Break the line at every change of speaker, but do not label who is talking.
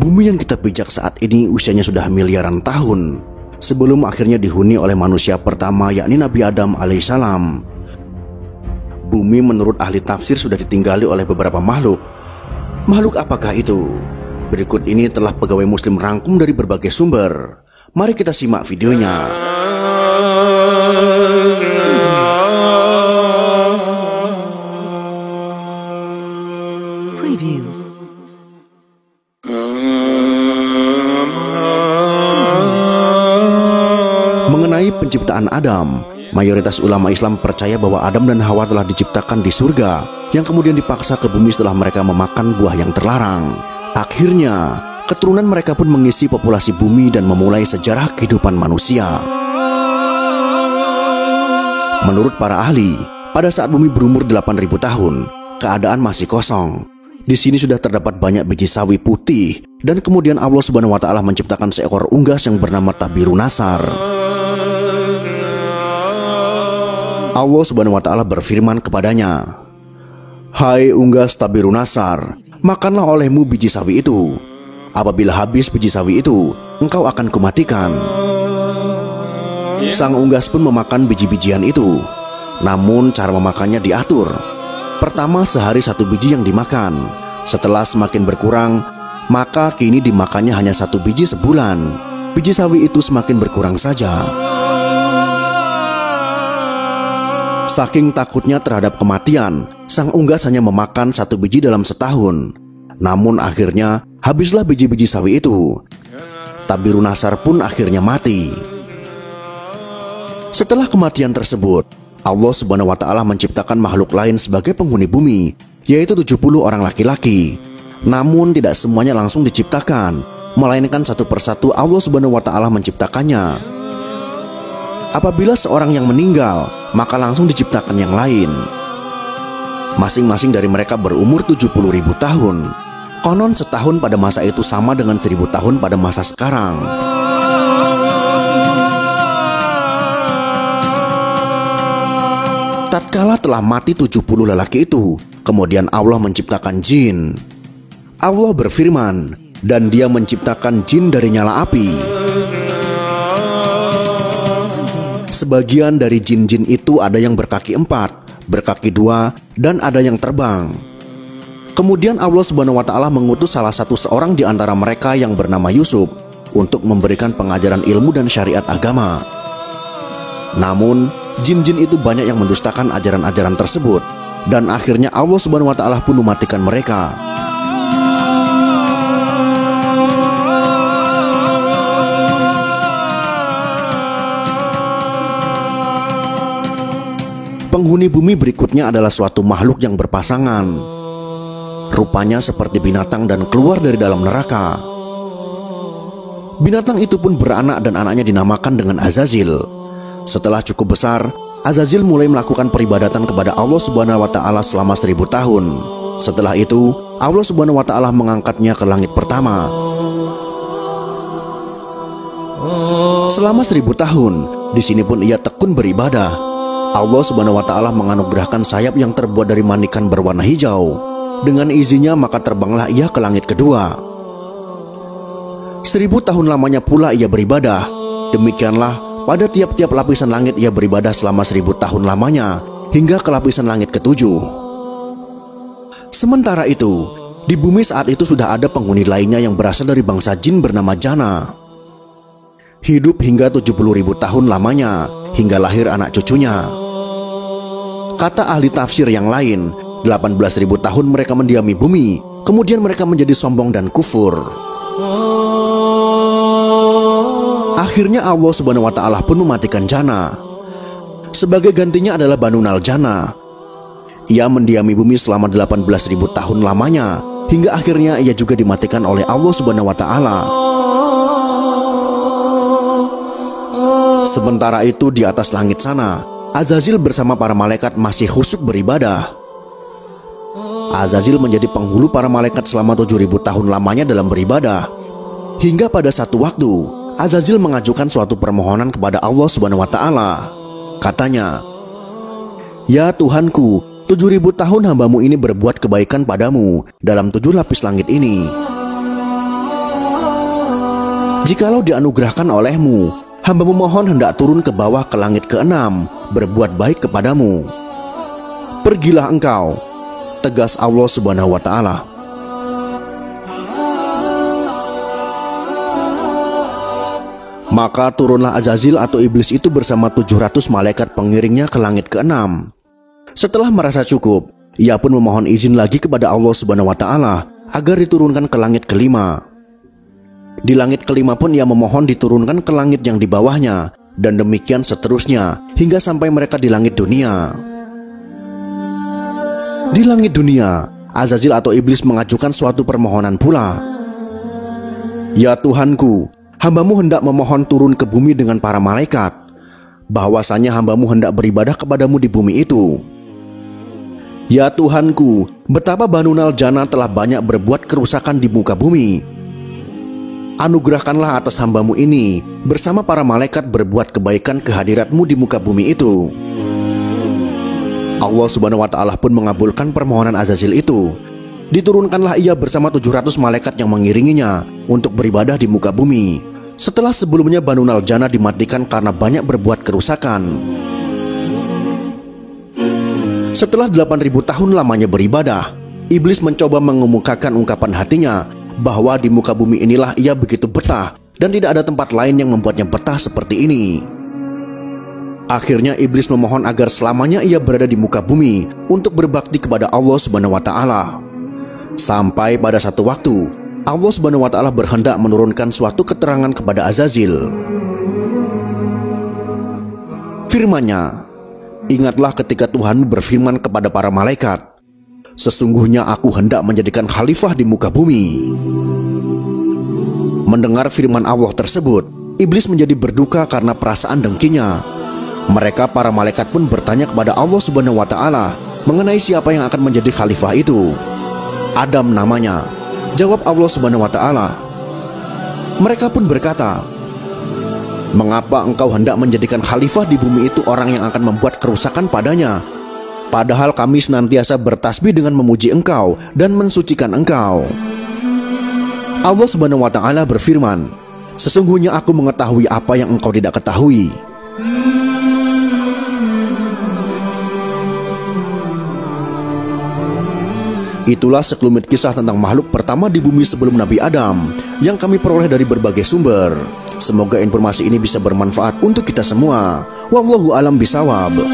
Bumi yang kita pijak saat ini usianya sudah miliaran tahun sebelum akhirnya dihuni oleh manusia pertama, yakni Nabi Adam alaihissalam. Bumi menurut ahli tafsir sudah ditinggali oleh beberapa makhluk. Makhluk apakah itu? Berikut ini telah pegawai muslim rangkum dari berbagai sumber. Mari kita simak videonya.
Preview.
Mengenai penciptaan Adam, mayoritas ulama Islam percaya bahwa Adam dan Hawa telah diciptakan di surga, yang kemudian dipaksa ke bumi setelah mereka memakan buah yang terlarang. Akhirnya, keturunan mereka pun mengisi populasi bumi dan memulai sejarah kehidupan manusia. Menurut para ahli, pada saat bumi berumur 8.000 tahun, keadaan masih kosong. Di sini sudah terdapat banyak biji sawi putih, dan kemudian Allah Subhanahu wa Ta'ala menciptakan seekor unggas yang bernama Tabirunasar. Allah Subhanahu wa Ta'ala berfirman kepadanya, "Hai unggas Tabirunasar, makanlah olehmu biji sawi itu. Apabila habis biji sawi itu, engkau akan kumatikan." Sang unggas pun memakan biji-bijian itu. Namun cara memakannya diatur. Pertama sehari 1 biji yang dimakan. Setelah semakin berkurang, maka kini dimakannya hanya 1 biji sebulan. Biji sawi itu semakin berkurang saja. Saking takutnya terhadap kematian, sang unggas hanya memakan 1 biji dalam setahun. Namun akhirnya habislah biji-biji sawi itu. Tabirunasar pun akhirnya mati. Setelah kematian tersebut, Allah Subhanahu wa Ta'ala menciptakan makhluk lain sebagai penghuni bumi, yaitu 70 orang laki-laki. Namun tidak semuanya langsung diciptakan, melainkan satu persatu Allah Subhanahu wa Ta'ala menciptakannya. Apabila seorang yang meninggal, maka langsung diciptakan yang lain. Masing-masing dari mereka berumur 70.000 tahun. Konon setahun pada masa itu sama dengan 1000 tahun pada masa sekarang. Tatkala telah mati 70 lelaki itu, kemudian Allah menciptakan jin. Allah berfirman, "Dan dia menciptakan jin dari nyala api." Sebagian dari jin-jin itu ada yang berkaki 4, berkaki 2, dan ada yang terbang. Kemudian Allah Subhanahu wa Ta'ala mengutus salah satu seorang di antara mereka yang bernama Yusuf untuk memberikan pengajaran ilmu dan syariat agama. Namun, jin-jin itu banyak yang mendustakan ajaran-ajaran tersebut, dan akhirnya Allah Subhanahu wa Ta'ala pun mematikan mereka. Penghuni bumi berikutnya adalah suatu makhluk yang berpasangan. Rupanya seperti binatang dan keluar dari dalam neraka. Binatang itu pun beranak dan anaknya dinamakan dengan Azazil. Setelah cukup besar, Azazil mulai melakukan peribadatan kepada Allah Subhanahu wa Ta'ala selama 1000 tahun. Setelah itu, Allah Subhanahu wa Ta'ala mengangkatnya ke langit pertama. Selama 1000 tahun, di sini pun ia tekun beribadah. Allah Subhanahu wa Ta'ala menganugerahkan sayap yang terbuat dari manikan berwarna hijau. Dengan izinnya maka terbanglah ia ke langit kedua. 1000 tahun lamanya pula ia beribadah. Demikianlah pada tiap-tiap lapisan langit ia beribadah selama 1000 tahun lamanya, hingga ke lapisan langit ke-7. Sementara itu, di bumi saat itu sudah ada penghuni lainnya yang berasal dari bangsa jin bernama Jana. Hidup hingga 70.000 tahun lamanya, hingga lahir anak cucunya. Kata ahli tafsir yang lain, 18.000 tahun mereka mendiami bumi, kemudian mereka menjadi sombong dan kufur. Akhirnya Allah Subhanahu wa Ta'ala pun mematikan Jana. Sebagai gantinya adalah Banu Naljana. Ia mendiami bumi selama 18.000 tahun lamanya, hingga akhirnya ia juga dimatikan oleh Allah Subhanahu wa Ta'ala. Sementara itu di atas langit sana, Azazil bersama para malaikat masih khusyuk beribadah. Azazil menjadi penghulu para malaikat selama 7.000 tahun lamanya dalam beribadah. Hingga pada satu waktu, Azazil mengajukan suatu permohonan kepada Allah Subhanahu wa Ta'ala. Katanya, "Ya Tuhanku, 7.000 tahun hambamu ini berbuat kebaikan padamu dalam 7 lapis langit ini. Jikalau dianugerahkan olehmu, hamba memohon hendak turun ke bawah ke langit ke-6, berbuat baik kepadamu. Pergilah engkau, tegas Allah Subhanahu wa Ta'ala. Maka turunlah Azazil atau iblis itu bersama 700 malaikat pengiringnya ke langit ke-6. Setelah merasa cukup, ia pun memohon izin lagi kepada Allah Subhanahu wa Ta'ala agar diturunkan ke langit ke-5. Di langit ke-5 pun ia memohon diturunkan ke langit yang di bawahnya, dan demikian seterusnya hingga sampai mereka di langit dunia. Di langit dunia, Azazil atau iblis mengajukan suatu permohonan pula. Ya Tuhanku, hambamu hendak memohon turun ke bumi dengan para malaikat, bahwasanya hambamu hendak beribadah kepadamu di bumi itu. Ya Tuhanku, betapa Banu Naljana telah banyak berbuat kerusakan di muka bumi. Anugerahkanlah atas hambamu ini bersama para malaikat berbuat kebaikan kehadiratmu di muka bumi itu. Allah Subhanahu wa Ta'ala pun mengabulkan permohonan Azazil itu. Diturunkanlah ia bersama 700 malaikat yang mengiringinya untuk beribadah di muka bumi, setelah sebelumnya Banu Naljana dimatikan karena banyak berbuat kerusakan. Setelah 8.000 tahun lamanya beribadah, iblis mencoba mengemukakan ungkapan hatinya bahwa di muka bumi inilah ia begitu betah dan tidak ada tempat lain yang membuatnya betah seperti ini. Akhirnya iblis memohon agar selamanya ia berada di muka bumi untuk berbakti kepada Allah Subhanahu wa Ta'ala. Sampai pada satu waktu, Allah Subhanahu wa Ta'ala berhendak menurunkan suatu keterangan kepada Azazil. Firman-Nya, ingatlah ketika Tuhan berfirman kepada para malaikat, sesungguhnya aku hendak menjadikan khalifah di muka bumi. Mendengar firman Allah tersebut, iblis menjadi berduka karena perasaan dengkinya. Mereka para malaikat pun bertanya kepada Allah Subhanahu wa Ta'ala mengenai siapa yang akan menjadi khalifah itu. Adam namanya, jawab Allah Subhanahu wa Ta'ala. Mereka pun berkata, mengapa engkau hendak menjadikan khalifah di bumi itu orang yang akan membuat kerusakan padanya? Padahal kami senantiasa bertasbih dengan memuji engkau dan mensucikan engkau. Allah Subhanahu wa Ta'ala berfirman, sesungguhnya aku mengetahui apa yang engkau tidak ketahui. Itulah sekelumit kisah tentang makhluk pertama di bumi sebelum Nabi Adam yang kami peroleh dari berbagai sumber. Semoga informasi ini bisa bermanfaat untuk kita semua. Wallahu a'lam bishawab.